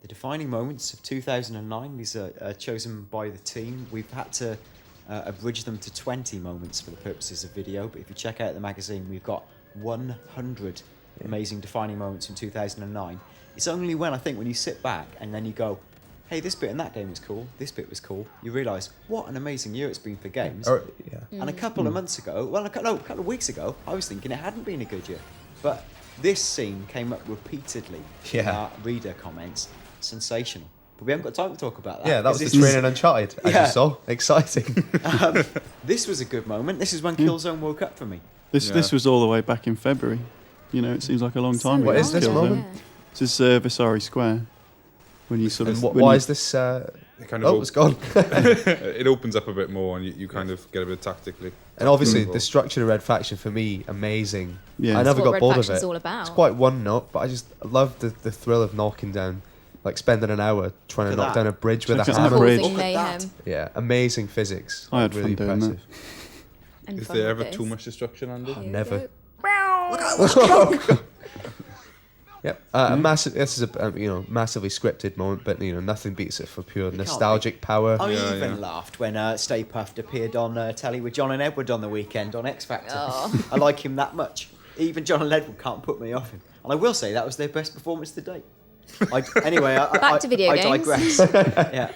The defining moments of 2009. These are chosen by the team. We've had to abridge them to 20 moments for the purposes of video. But if you check out the magazine, we've got 100 amazing defining moments in 2009. It's only when you sit back and then you go, hey, this bit in that game was cool, this bit was cool, you realise what an amazing year it's been for games. And a couple of months ago, a couple of weeks ago, I was thinking it hadn't been a good year. But this scene came up repeatedly in our reader comments. Sensational. But we haven't got time to talk about that. Yeah, that was the train in Uncharted, as you saw. Exciting. This was a good moment. This is when Killzone woke up for me. This was all the way back in February. It seems like a long time ago. What is this moment? This is Vasari Square. When you sort of... why is this... it's gone. It opens up a bit more and you kind of get a bit tactically. And obviously, the structure of Red Faction, for me, amazing. Yeah. I never got bored of it. All about. It's quite one note, but I just love the thrill of knocking down, spending an hour trying to knock down a bridge with a hammer. Look at that. Yeah, amazing physics. I had really fun doing impressive. that. Is there ever too much destruction, Andy? Never. Yep. This is a massively scripted moment, but nothing beats it for pure nostalgic power. I even laughed when Stay Puft appeared on telly with John and Edward on the weekend on X Factor. I like him that much. Even John and Edward can't put me off him. And I will say that was their best performance to date. Back to video games. I digress. Yeah.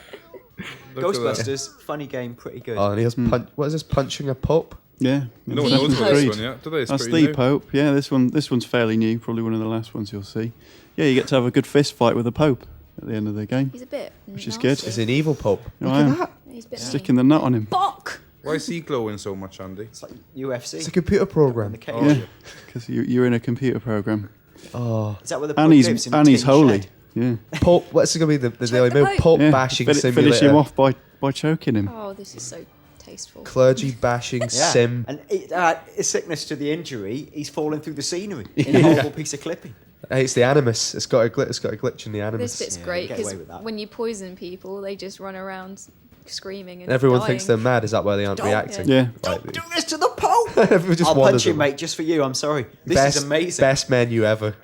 Ghostbusters, funny game, pretty good. Oh, and he has what is this? Punching a Pope? Yeah. No one knows about this one yet, do they? That's the Pope. Yeah, this one's fairly new. Probably one of the last ones you'll see. Yeah, you get to have a good fist fight with the Pope at the end of the game. He's a bit which is good. He's an evil Pope. Look at that. He's a bit sticking the nut on him. Bok! Why is he glowing so much, Andy? It's like UFC. It's a computer program. Yeah, because you're in a computer program. Oh, is that where the Pope lives in he's holy. Shed? Yeah. Pope. What's going to be the daily move? Pope bashing simulator. Finish him off by choking him. Oh, this is so tasteful. Clergy bashing sim. And his sickness to the injury, he's falling through the scenery in a horrible piece of clipping. It's the animus. It's got a glitch in the animus. This bit's great because when you poison people, they just run around screaming and everyone dying. thinks they're mad. Is that why they aren't reacting? Yeah. Don't do this to the Pope! I'll punch you, mate, just for you. I'm sorry. This is amazing. Best menu ever.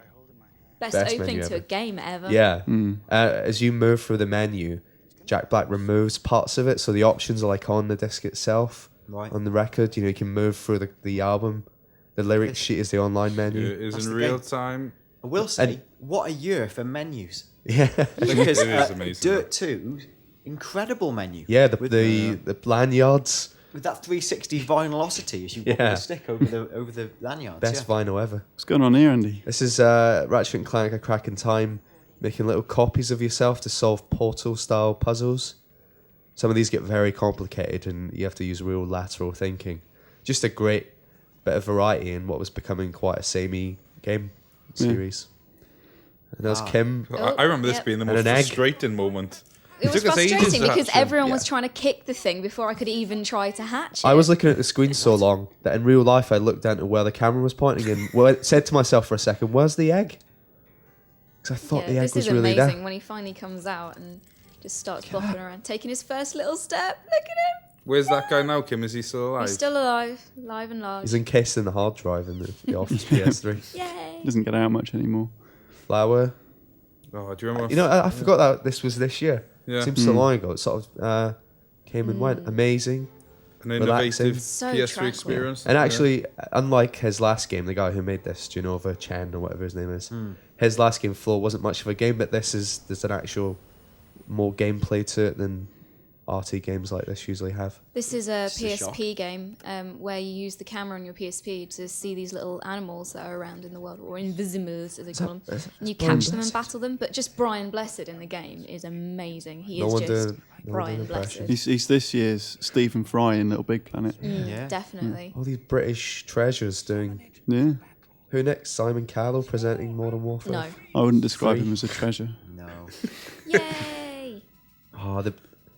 Best opening to a game ever. Yeah. As you move through the menu, Jack Black removes parts of it, so the options are on the disc itself, on the record. You can move through the album. The lyric sheet is the online menu. It is in real time. I will say, what a year for menus. Yeah. Because it is amazing. Dirt 2, incredible menu. Yeah, the lanyards. With that 360 vinylosity as you walk the stick over the lanyards. Best vinyl ever. What's going on here, Andy? This is Ratchet & Clank A Crack in Time, making little copies of yourself to solve Portal-style puzzles. Some of these get very complicated and you have to use real lateral thinking. Just a great bit of variety in what was becoming quite a samey game series. And there's Kim. I remember this being the most frustrating moment. It was frustrating because everyone was trying to kick the thing before I could even try to hatch it. I was looking at the screen so long that in real life I looked down to where the camera was pointing and said to myself for a second, where's the egg? Because I thought the egg was really there. This is amazing when he finally comes out and just starts bopping around, taking his first little step. Look at him. Where's that guy now, Kim? Is he still alive? He's still alive and large. He's encased in the hard drive in the Office PS3. Yay. Doesn't get out much anymore. Flower. Oh, do you remember? I forgot that this was this year. Yeah. It seems so long ago. It sort of came and went. Amazing. An innovative PS3 tranquil. experience. And actually, unlike his last game, the guy who made this, Genova Chen or whatever his name is, his last game, Floor, wasn't much of a game, but there's an actual more gameplay to it than RT games like this usually have. This is a PSP game where you use the camera on your PSP to see these little animals that are around in the world, or invisibles as they call them. And you catch them and battle them. But just Brian Blessed in the game is amazing. He is just Brian Blessed. He's this year's Stephen Fry in Little Big Planet. Definitely. All these British treasures doing... Yeah. Who next? Simon Cowell presenting Modern Warfare? No. I wouldn't describe him as a treasure. No. Yay!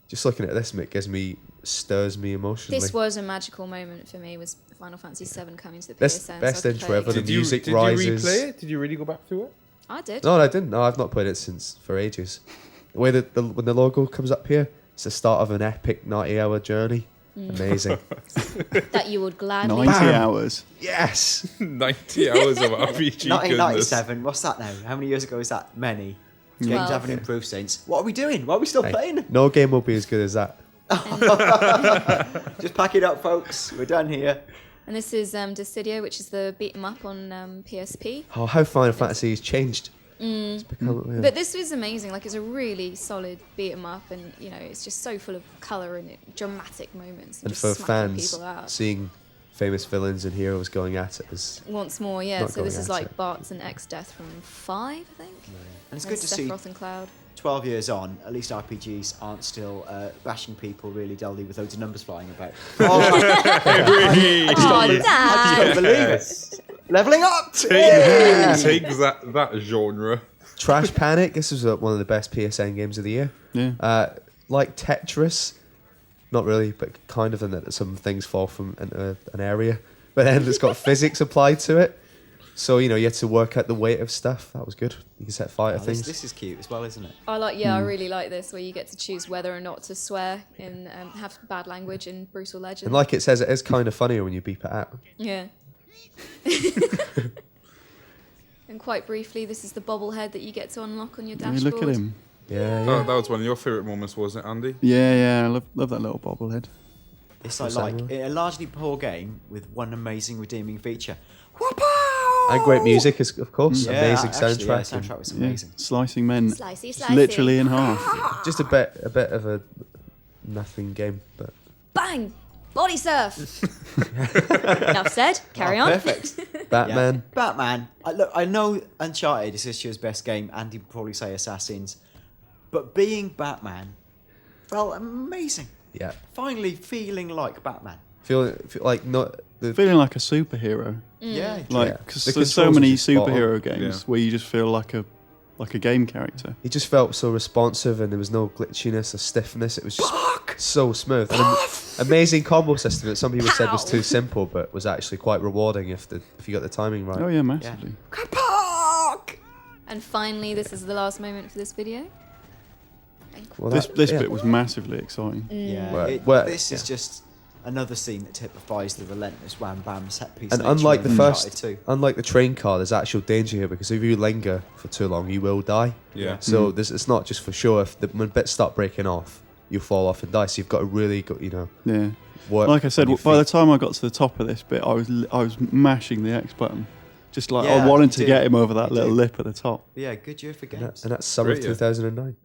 Just looking at this, Mick, stirs me emotionally. This was a magical moment for me, was Final Fantasy VII coming to the PSN. Best intro ever. The music did rises. Did you replay it? Did you really go back through it? I did. No, I didn't. No, I've not played it for ages. The way that when the logo comes up here, it's the start of an epic 90-hour journey. Amazing. That you would gladly... 90 hours. Yes! 90 hours of RPG 1997, what's that now? How many years ago is that? Many. Games 12. haven't improved since. What are we doing? Why are we still Hey, playing? no game will be as good as that. Just pack it up, folks. We're done here. And this is Dissidia, which is the beat 'em up on PSP. Oh, how Final Fantasy has changed. It's become, yeah. But this was amazing. Like, it's a really solid beat 'em up, and it's just so full of colour and dramatic moments. And just for smacking fans, people out. seeing famous villains and heroes going at it is Once more, yeah. Not So this going is at like it. Bart's and X-Death from 5, I think. And it's good to see Sephiroth and Cloud. 12 years on, at least RPGs aren't still bashing people really dully with loads of numbers flying about. Oh, I just Dad! don't believe it. Leveling up! Take that genre. Trash Panic. This was one of the best PSN games of the year. Yeah. Like Tetris, not really, but kind of in that some things fall from an area, but then it's got physics applied to it. So you had to work out the weight of stuff. That was good. You can set fire Oh, things. this is cute as well, isn't it? I really like this, where you get to choose whether or not to swear and have bad language in Brutal Legend. And like it says, it is kind of funnier when you beep it out. Yeah. And quite briefly, this is the bobblehead that you get to unlock on your I mean, dashboard. look at him. Yeah, That was one of your favourite moments, wasn't it, Andy? Yeah, I love that little bobblehead. It's What's like that one? a largely poor game with one amazing redeeming feature. And great music is, of course, Yeah, amazing actually, soundtrack. Yeah, and soundtrack was Yeah, amazing. slicing men Slicey, slicey. literally in half. Just a bit of a nothing game, but Bang! Body surf! Enough said. Carry on. Perfect. Batman. Yeah. Batman. Look, I know Uncharted is this year's best game. Andy would probably say Assassins. But being Batman felt amazing. Yeah, Finally feeling like Batman. feel like not the Feeling like a superhero. Yeah. Like, Yeah. because The there's so controls are many just spot on. superhero games Yeah. where you just feel like a game character. It just felt so responsive, and there was no glitchiness or stiffness. It was just so smooth. And amazing combo system that some people said was Pow! too simple, but was actually quite rewarding if you got the timing right. Oh yeah, massively. And finally, this is the last moment for this video. Well, This yeah. bit was massively exciting. Yeah. Well, this is yeah. just another scene that typifies the relentless wham bam set piece. And nature unlike of the Uncharted first, 2. unlike the train car, there's actual danger here because if you linger for too long, you will die. Yeah. So it's not just for sure. When bits start breaking off, you fall off and die. So you've got to really Yeah. work. Like I said, on your by the feet. time I got to the top of this bit, I was mashing the X button, just like Yeah, I wanted you to did. get him over that You little did. lip at the top. Yeah, good year for games. And that's summer Great, yeah. 2009.